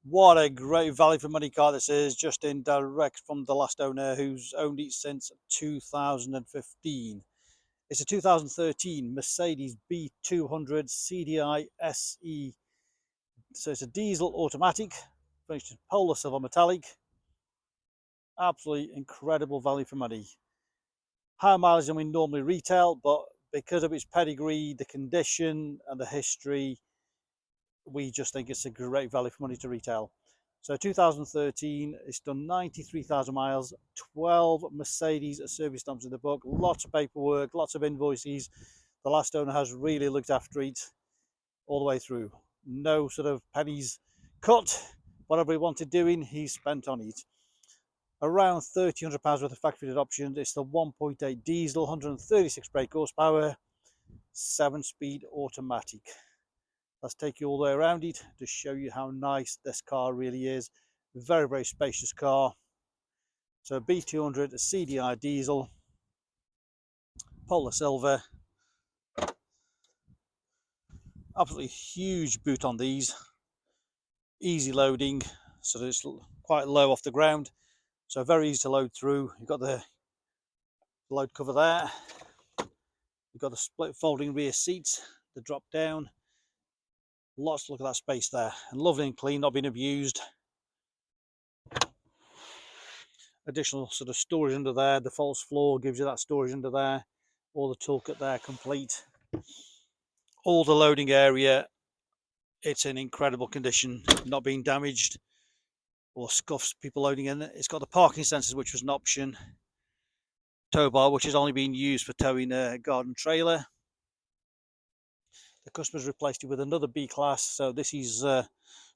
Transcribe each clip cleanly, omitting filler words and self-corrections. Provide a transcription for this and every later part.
What a great value for money car this is, just in direct from the last owner, who's owned it since 2015. It's a 2013 Mercedes B200 CDI SE. So it's a diesel automatic, finished in polar silver metallic. Absolutely incredible value for money. Higher mileage than we normally retail, but because of its pedigree, the condition and the history, we just think it's a great value for money to retail. So 2013, it's done 93,000 miles, 12 Mercedes service stamps in the book, lots of paperwork, lots of invoices. The last owner has really looked after it all the way through. No sort of pennies cut. Whatever he wanted doing, he spent on it. Around £1,300 worth of factory options. It's the 1.8 diesel, 136 brake horsepower, 7-speed automatic. Let's take you all the way around it to show you how nice this car really is. Very, very spacious car. So B200 CDI diesel, polar silver. Absolutely huge boot on these. Easy loading, so that it's quite low off the ground. So very easy to load through. You've got the load cover there. You've got the split folding rear seats, the drop down. Lots to look at that space there, and lovely and clean, not being abused. Additional sort of storage under there. The false floor gives you that storage under there. All the toolkit there complete. All the loading area, it's in incredible condition, not being damaged or scuffs, people loading in it. It's got the parking sensors, which was an option. Tow bar, which is only being used for towing a garden trailer. The customer's replaced it with another B class, so this is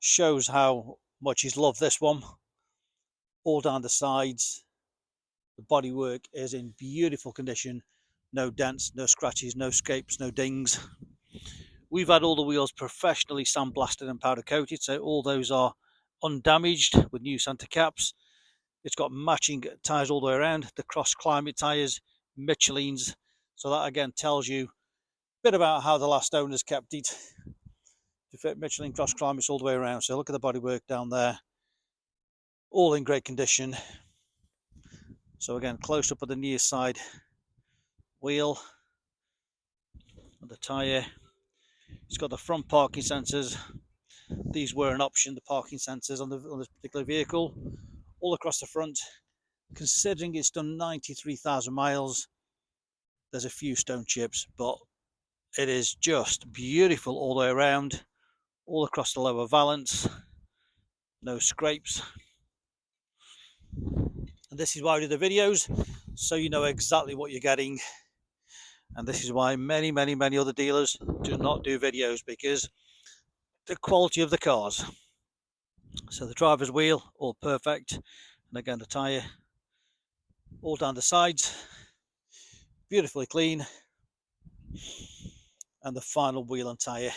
shows how much he's loved this one. All down the sides, the bodywork is in beautiful condition. No dents, no scratches, no scrapes, no dings. We've had all the wheels professionally sandblasted and powder coated, so all those are undamaged with new center caps. It's got matching tyres all the way around, the cross climate tyres, Michelin's. So that again tells you a bit about how the last owners kept it to fit Michelin cross climates all the way around. So look at the bodywork down there, all in great condition. So again, close up at the near side wheel and the tyre. It's got the front parking sensors. These were an option, the parking sensors on this particular vehicle, all across the front. Considering it's done 93,000 miles, there's a few stone chips, but it is just beautiful all the way around, all across the lower valance, no scrapes. And this is why I do the videos, so you know exactly what you're getting. And this is why many other dealers do not do videos, because the quality of the cars. So the driver's wheel, all perfect. And again, the tyre, all down the sides, beautifully clean. And the final wheel and tyre.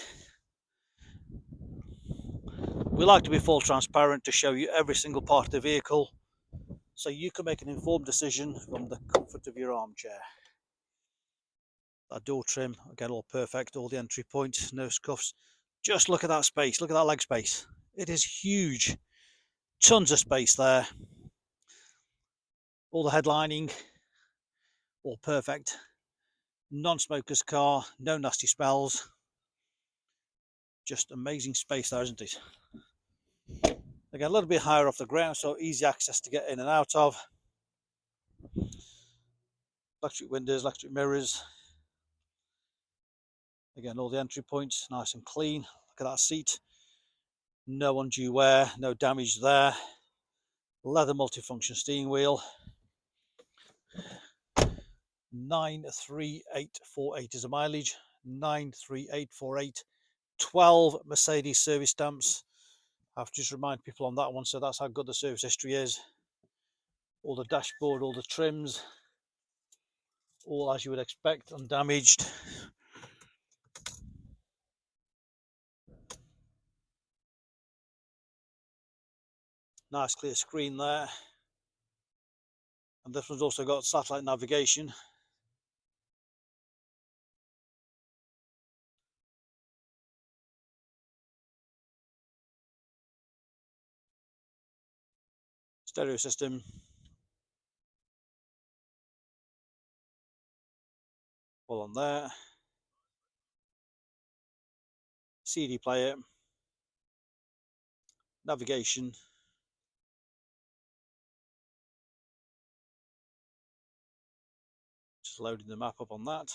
We like to be full transparent to show you every single part of the vehicle, so you can make an informed decision from the comfort of your armchair. That door trim, again, all perfect, all the entry points, no scuffs. Just look at that space, look at that leg space. It is huge, tons of space there. All the headlining, all perfect. Non-smoker's car, no nasty smells. Just amazing space there, isn't it? Again, a little bit higher off the ground, so easy access to get in and out of. Electric windows, electric mirrors. Again, all the entry points nice and clean. Look at that seat. No undue wear, no damage there. Leather multifunction steering wheel. 93848 is the mileage. 93848. 12 Mercedes service stamps. I have to just remind people on that one, so that's how good the service history is. All the dashboard, all the trims, all as you would expect, undamaged. Nice clear screen there. And this one's also got satellite navigation. stereo system, all on there, CD player, navigation, just loading the map up on that.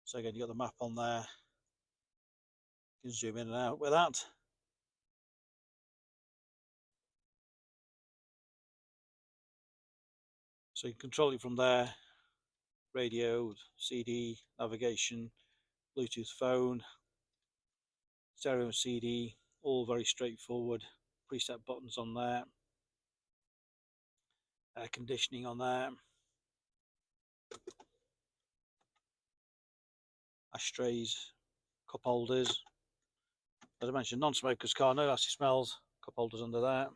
So again, you got the map on there, you can zoom in and out with that. So you can control it from there, radio, CD, navigation, Bluetooth phone, stereo CD, all very straightforward. Preset buttons on there, air conditioning on there, ashtrays, cup holders. As I mentioned, non-smoker's car, no nasty smells. Cup holders under there,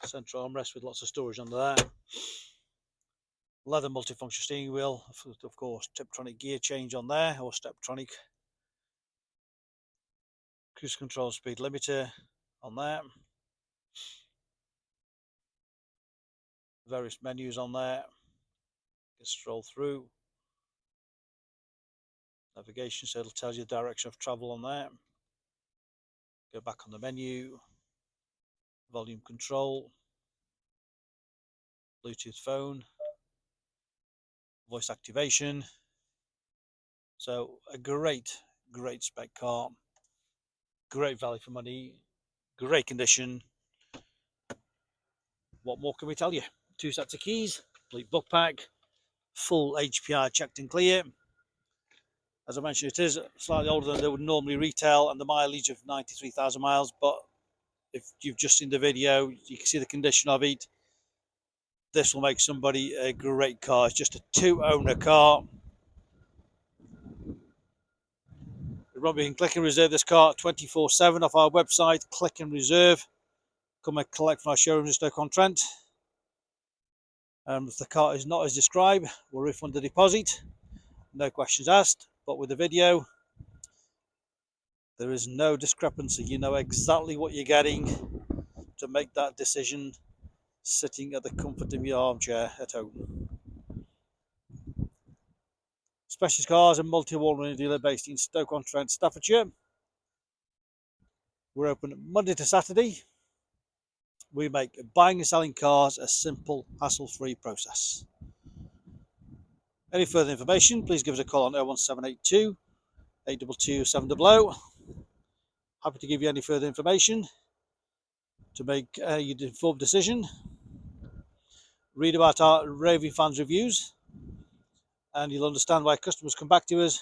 central armrest with lots of storage under there. Leather multifunction steering wheel, of course, Tiptronic gear change on there, or Steptronic. Cruise control speed limiter on there. Various menus on there. Just scroll through. Navigation, so it'll tell you the direction of travel on there. Go back on the menu. Volume control. Bluetooth phone. Voice activation. So a great spec car, great value for money, great condition. What more can we tell you? 2 sets of keys, complete book pack, full HPI checked and clear. As I mentioned, it is slightly older than they would normally retail, and the mileage of 93,000 miles, but if you've just seen the video, you can see the condition of it. This will make somebody a great car. It's just a 2-owner car. Remember, you can click and reserve this car 24/7 off our website. Click and reserve. Come and collect from our showroom in Stoke-on-Trent. If the car is not as described, we'll refund the deposit. No questions asked. But with the video, there is no discrepancy. You know exactly what you're getting to make that decision, sitting at the comfort of your armchair at home. Specialist Cars and multi-award-winning dealer based in Stoke-on-Trent, Staffordshire. We're open Monday to Saturday. We make buying and selling cars a simple, hassle-free process. Any further information, please give us a call on 01782 822 700. Happy to give you any further information to make your informed decision. Read about our raving fans reviews, and you'll understand why customers come back to us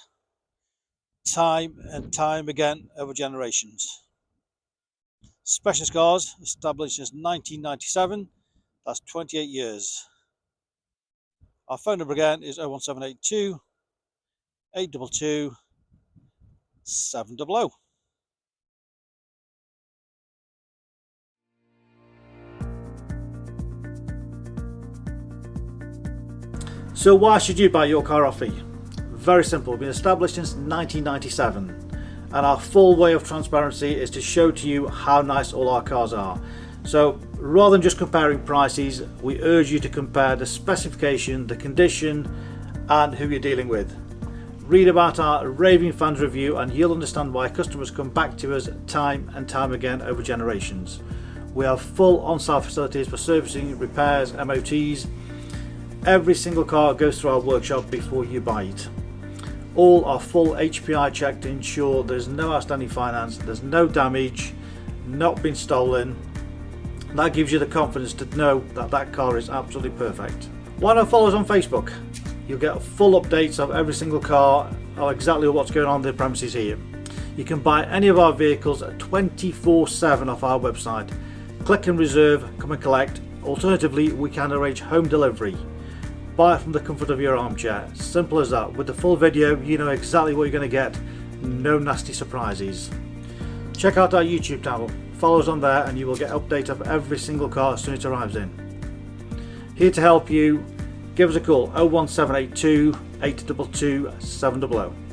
time and time again over generations. Specialist Cars, established since 1997, that's 28 years. Our phone number again is 01782 822 700. So why should you buy your car off me? Very simple. We've been established since 1997, and our full way of transparency is to show to you how nice all our cars are. So rather than just comparing prices, we urge you to compare the specification, the condition, and who you're dealing with. Read about our raving fans review and you'll understand why customers come back to us time and time again over generations. We have full on-site facilities for servicing, repairs, MOTs. Every single car goes through our workshop before you buy it. All are full HPI checked to ensure there's no outstanding finance, there's no damage, not been stolen. That gives you the confidence to know that that car is absolutely perfect. Why not follow us on Facebook? You'll get full updates of every single car, or exactly what's going on in the premises here. You can buy any of our vehicles at 24/7 off our website. Click and reserve, come and collect. Alternatively, we can arrange home delivery. Buy it from the comfort of your armchair. Simple as that. With the full video, you know exactly what you're going to get. No nasty surprises. Check out our YouTube channel. Follow us on there and you will get updates of every single car as soon as it arrives in. Here to help you, give us a call 01782 822 700.